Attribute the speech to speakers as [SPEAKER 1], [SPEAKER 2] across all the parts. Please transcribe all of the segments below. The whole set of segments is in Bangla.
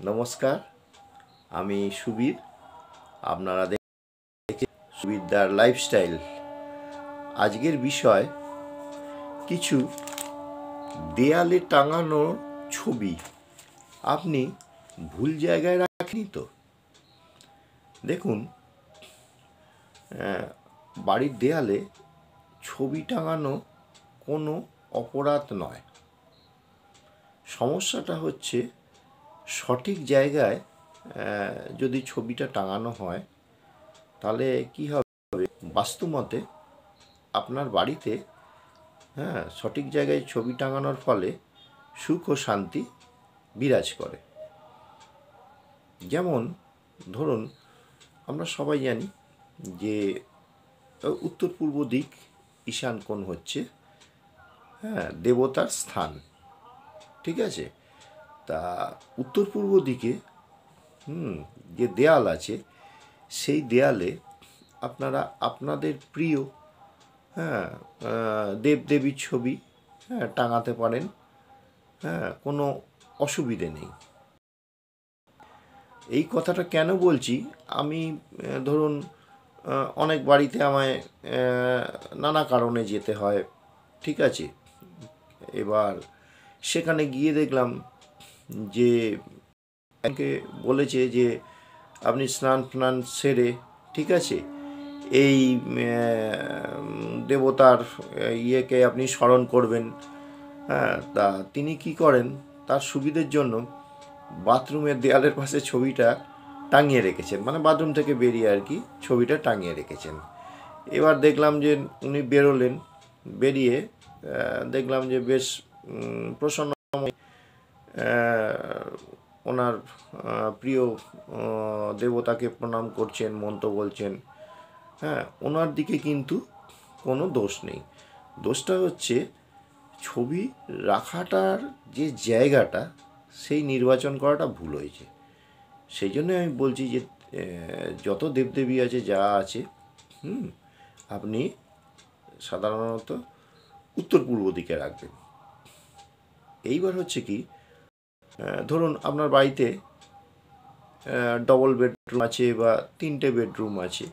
[SPEAKER 1] নমস্কার, আমি সুবীর। আপনারা দেখছেন সুবীরদার লাইফস্টাইল। আজকের বিষয় কিছু দেয়ালে টাঙানো ছবি আপনি ভুল জায়গায় রাখেনি তো। দেখুন, বাড়ির দেয়ালে ছবি টাঙানো কোনো অপরাধ নয়। সমস্যাটা হচ্ছে সঠিক জায়গায় যদি ছবিটা টাঙানো হয় তাহলে কি হবে, বাস্তুমতে আপনার বাড়িতে সঠিক জায়গায় ছবি টাঙানোর ফলে সুখ ও শান্তি বিরাজ করে। যেমন ধরুন, আমরা সবাই জানি যে উত্তর পূর্ব দিক ঈশান কোণ হচ্ছে দেবতার স্থান। ঠিক আছে, তা উত্তর পূর্ব দিকে যে দেয়াল আছে সেই দেয়ালে আপনারা আপনাদের প্রিয় দেবদেবীর ছবি টাঙাতে পারেন, কোনো অসুবিধে নেই। এই কথাটা কেন বলছি, আমি ধরুন অনেক বাড়িতে আমায় নানা কারণে যেতে হয়, ঠিক আছে। এবার সেখানে গিয়ে দেখলাম যে আমাকে বলেছে যে আপনি স্নান ফ্নান সেরে, ঠিক আছে, এই দেবতার ইয়েকে আপনি স্মরণ করবেন। তা তিনি কি করেন, তার সুবিধের জন্য বাথরুমের দেয়ালের পাশে ছবিটা টাঙিয়ে রেখেছেন, মানে বাথরুম থেকে বেরিয়ে আর কি ছবিটা টাঙিয়ে রেখেছেন। এবার দেখলাম যে উনি বেরোলেন, বেরিয়ে দেখলাম যে বেশ প্রসন্ন ওনার প্রিয় দেবতাকে প্রণাম করছেন, মন্ত্র বলছেন। ওনার দিকে কিন্তু কোনো দোষ নেই। দোষটা হচ্ছে ছবি রাখাটার যে জায়গাটা সেই নির্বাচন করাটা ভুল হয়েছে। সেই জন্য আমি বলছি যে যত দেবদেবী আছে, যা আছে, আপনি সাধারণত উত্তর পূর্ব দিকে রাখবেন। এইবার হচ্ছে কি, ধরুন আপনার বাড়িতে ডবল বেডরুম আছে বা 3টে বেডরুম আছে।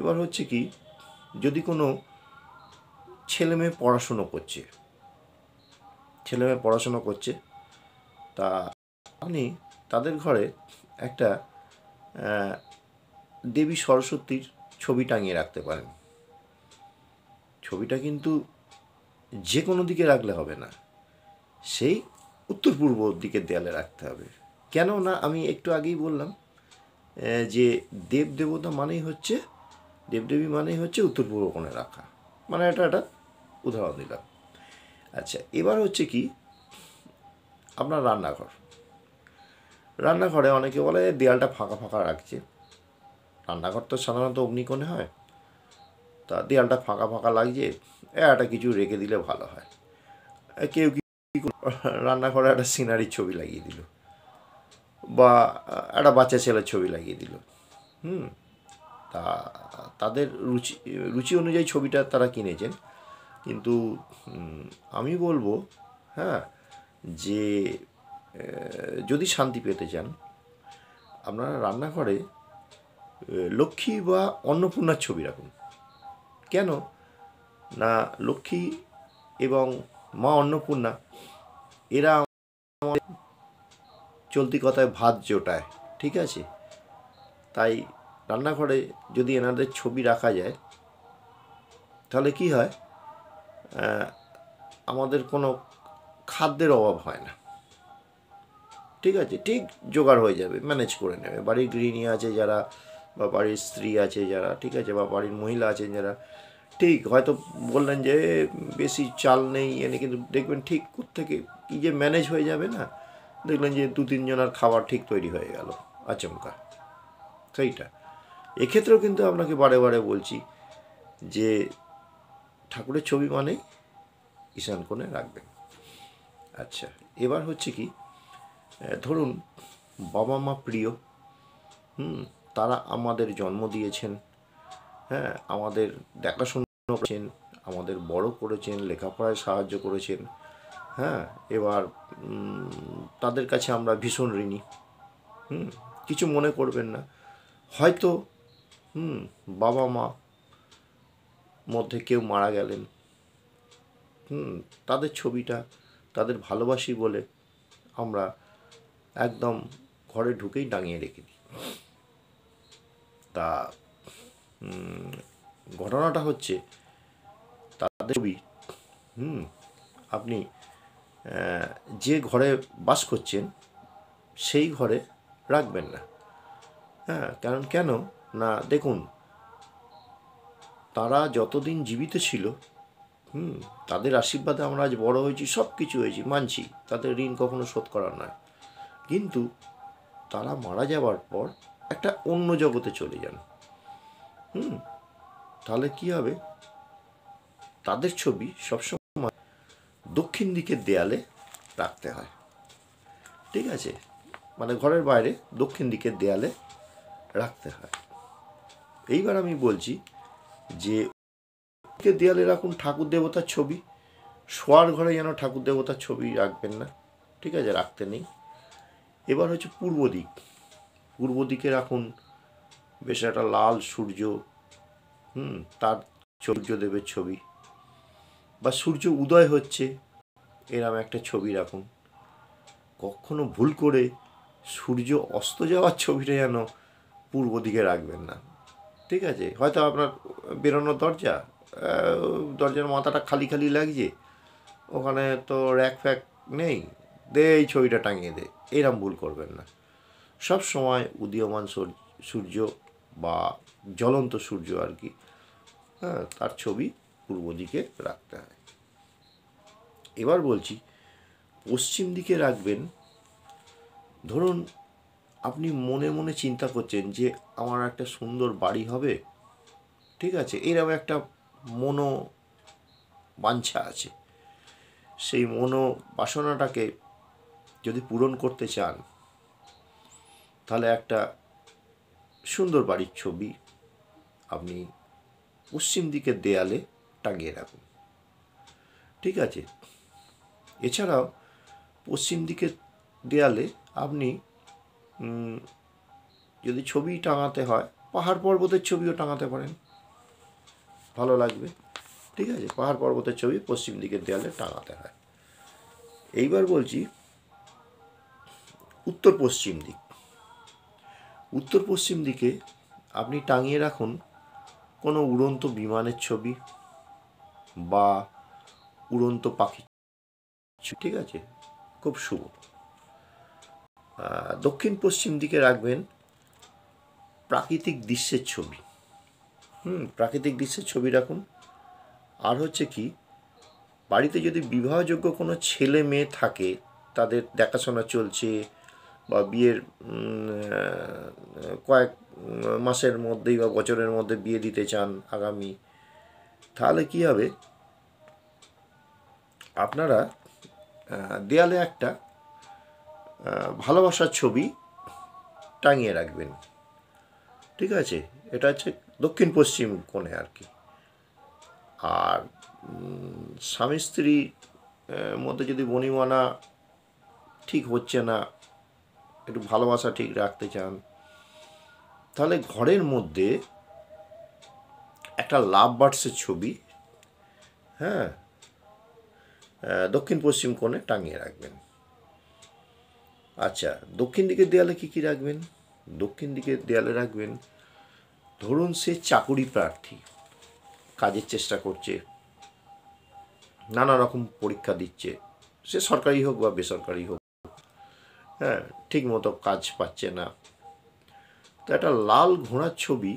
[SPEAKER 1] এবার হচ্ছে কি, যদি কোনো ছেলেমেয়ে পড়াশুনো করছে, তা আপনি তাদের ঘরে একটা দেবী সরস্বতীর ছবি টাঙিয়ে রাখতে পারেন। ছবিটা কিন্তু যে কোনো দিকে রাখলে হবে না, সেই উত্তর পূর্ব দিকের দেয়ালে রাখতে হবে। কেন না, আমি একটু আগেই বললাম যে দেবদেবী মানেই হচ্ছে উত্তর পূর্ব কোণে রাখা, মানে এটা একটা উদাহরণ দিলাম। আচ্ছা, এবার হচ্ছে কি, আপনার রান্নাঘরে অনেকে বলে দেয়ালটা ফাঁকা ফাঁকা রাখছে। রান্নাঘর তো সাধারণত অগ্নিকোণে হয়, তা দেয়ালটা ফাঁকা ফাঁকা লাগছে, একটা কিছু রেখে দিলে ভালো হয়। কেউ কি রান্নাঘরে একটা সিনারির ছবি লাগিয়ে দিল, বা একটা বাচ্চা ছেলের ছবি লাগিয়ে দিল। তা তাদের রুচি অনুযায়ী ছবিটা তারা কিনেছেন। কিন্তু আমি বলবো যে যদি শান্তি পেতে চান, আপনারা রান্নাঘরে লক্ষ্মী বা অন্নপূর্ণার ছবি রাখুন। কেন না, লক্ষ্মী এবং মা অন্নপূর্ণা এরা আমাদের চলতি কথায় ভাত জোটায়, ঠিক আছে। তাই রান্নাঘরে যদি এনাদের ছবি রাখা যায় তাহলে কি হয়, আমাদের কোনো খাদ্যের অভাব হয় না, ঠিক আছে। ঠিক জোগাড় হয়ে যাবে, ম্যানেজ করে নেবে। বাড়ির গৃহিণী আছে যারা, বা বাড়ির স্ত্রী আছে যারা, ঠিক আছে, বা বাড়ির মহিলা আছেন যারা, ঠিক হয়তো বললেন যে বেশি চাল নেই এনে, কিন্তু দেখবেন ঠিক কোত্থেকে কী যে ম্যানেজ হয়ে যাবে না, দেখলেন যে 2-3 জনের খাবার ঠিক তৈরি হয়ে গেল আচমকা। সেইটা এক্ষেত্রেও কিন্তু আপনাকে বারে বারে বলছি যে ঠাকুরের ছবি মানেই ঈশান কোণে রাখবেন। আচ্ছা, এবার হচ্ছে কি, ধরুন বাবা মা প্রিয়, তারা আমাদের জন্ম দিয়েছেন, আমাদের দেখাশোনা করেছেন, আমাদের বড় করেছেন, লেখাপড়ায় সাহায্য করেছেন, হ্যাঁ, এবার তাদের কাছে আমরা ভীষণ ঋণী। কিছু মনে করবেন না, হয়তো বাবা মা মধ্যে কেউ মারা গেলেন, তাদের ছবিটা তাদের ভালোবাসি বলে আমরা একদম ঘরে ঢুকেই টাঙিয়ে রেখে দিই। তা ঘটনাটা হচ্ছে তাদের ছবি আপনি যে ঘরে বাস করছেন সেই ঘরে রাখবেন না। হ্যাঁ, কারণ কেন না, দেখুন, তারা যতদিন জীবিত ছিল তাদের আশীর্বাদে আমরা আজ বড় হয়েছি, সব কিছু হয়েছি, মানছি, তাদের ঋণ কখনো শোধ করার নয়। কিন্তু তারা মারা যাওয়ার পর একটা অন্য জগতে চলে যান। তাহলে কি হবে, তাদের ছবি সবসময় দক্ষিণ দিকের দেয়ালে রাখতে হয়। ঠিক আছে, মানে ঘরের বাইরে দক্ষিণ দিকের দেয়ালে রাখতে হয়। এইবার আমি বলছি যে দেয়ালে রাখুন ঠাকুর দেবতার ছবি, শোয়ার ঘরে যেন ঠাকুর দেবতার ছবি রাখবেন না। ঠিক আছে, রাখতে নেই। এবার হচ্ছে পূর্ব দিক, পূর্ব দিকে রাখুন বেশ একটা লাল সূর্য, তার সূর্যদেবের ছবি, বা সূর্য উদয় হচ্ছে এরম একটা ছবি রাখুন। কখনো ভুল করে সূর্য অস্ত যাওয়ার ছবিটা যেন পূর্ব দিকে রাখবেন না। ঠিক আছে, হয়তো আপনার বেরোনোর দরজার মাথাটা খালি খালি লাগছে, ওখানে তো র্যাক ফ্যাক নেই, দে এই ছবিটা টাঙিয়ে দে, এরম ভুল করবেন না। সব সময় উদীয়মান সূর্য বা জ্বলন্ত সূর্য আর কি, হ্যাঁ, তার ছবি পূর্ব দিকে রাখতে হয়। এবার বলছি পশ্চিম দিকে রাখবেন। ধরুন আপনি মনে মনে চিন্তা করছেন যে আমার একটা সুন্দর বাড়ি হবে, ঠিক আছে, এরকম একটা মনো বাঞ্ছা আছে। সেই মনো বাসনাটাকে যদি পূরণ করতে চান, তাহলে একটা সুন্দর বাড়ির ছবি আপনি পশ্চিম দিকের দেয়ালে টাঙিয়ে রাখুন। ঠিক আছে, এছাড়াও পশ্চিম দিকের দেয়ালে আপনি যদি ছবি টাঙাতে হয়, পাহাড় পর্বতের ছবিও টাঙাতে পারেন, ভালো লাগবে। ঠিক আছে, পাহাড় পর্বতের ছবি পশ্চিম দিকের দেয়ালে টাঙাতে হয়। এইবার বলছি উত্তর পশ্চিম দিক। উত্তর পশ্চিম দিকে আপনি টাঙিয়ে রাখুন কোনো উড়ন্ত বিমানের ছবি বা উড়ন্ত পাখি। ঠিক আছে, খুব শুভ। দক্ষিণ পশ্চিম দিকে রাখবেন প্রাকৃতিক দৃশ্যের ছবি। প্রাকৃতিক দৃশ্যের ছবি রাখুন। আর হচ্ছে কি, বাড়িতে যদি বিবাহযোগ্য কোনো ছেলে মেয়ে থাকে, তাদের দেখাশোনা চলছে বা বিয়ের কয়েক মাসের মধ্যেই বা বছরের মধ্যে বিয়ে দিতে চান আগামী, তাহলে কি হবে, আপনারা দেয়ালে একটা ভালোবাসার ছবি টাঙিয়ে রাখবেন। ঠিক আছে, এটা হচ্ছে দক্ষিণ পশ্চিম কোণে আর কি। আর স্বামী স্ত্রী মধ্যে যদি বনিমানা ঠিক হচ্ছে না, একটু ভালোবাসা ঠিক রাখতে চান, তাহলে ঘরের মধ্যে একটা লাভ বার্ডসের ছবি, হ্যাঁ, দক্ষিণ পশ্চিম কোণে টাঙিয়ে রাখবেন। আচ্ছা, দক্ষিণ দিকের দেয়ালে কি কি রাখবেন? দক্ষিণ দিকের দেয়ালে রাখবেন, ধরুন সে চাকুরি প্রার্থী, কাজের চেষ্টা করছে, নানা রকম পরীক্ষা দিচ্ছে, সে সরকারি হোক বা বেসরকারি হোক, হ্যাঁ, ঠিক মতো কাজ পাচ্ছে না, তো একটা লাল ঘোড়ার ছবি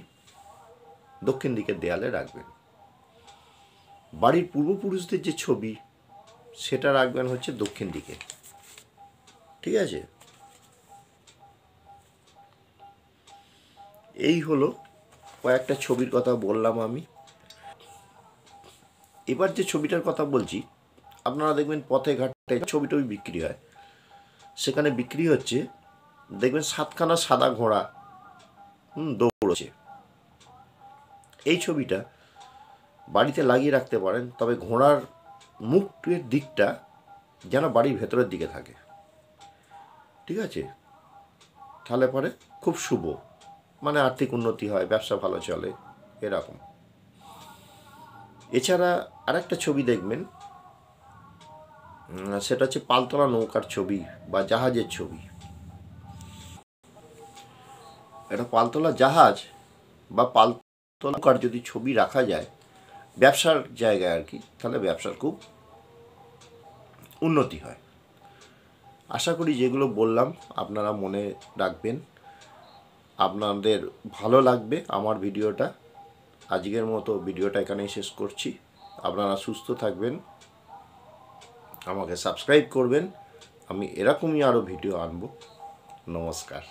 [SPEAKER 1] দক্ষিণ দিকের দেয়ালে রাখবেন। বাড়ির পূর্বপুরুষদের যে ছবি, সেটা রাখবেন হচ্ছে দক্ষিণ দিকে। ঠিক আছে, এই হলো কয়েকটা ছবির কথা বললাম আমি। এবার যে ছবিটার কথা বলছি, আপনারা দেখবেন পথে ঘাটে ছবি বিক্রি হয়, সেখানে বিক্রি হচ্ছে, দেখবেন 7খানা সাদা ঘোড়া দৌড়ছে। এই ছবিটা বাড়িতে লাগিয়ে রাখতে পারেন, তবে ঘোড়ার মুখের দিকটা যেন বাড়ির ভেতরের দিকে থাকে, ঠিক আছে? তাহলে পরে খুব শুভ, মানে আর্থিক উন্নতি হয়, ব্যবসা ভালো চলে, এরকম। এছাড়া আরেকটা ছবি দেখবেন, সেটা হচ্ছে পালতোলা নৌকার ছবি বা জাহাজের ছবি। এটা পালতোলা জাহাজ বা পালতোলা নৌকার যদি ছবি রাখা যায় ব্যবসার জায়গায় আর কি, তাহলে ব্যবসার খুব উন্নতি হয়। আশা করি যেগুলো বললাম আপনারা মনে রাখবেন, আপনাদের ভালো লাগবে আমার ভিডিওটা। আজকের মতো ভিডিওটা এখানেই শেষ করছি। আপনারা সুস্থ থাকবেন, আমাকে সাবস্ক্রাইব করবেন, আমি এরকমই আরও ভিডিও আনবো। নমস্কার।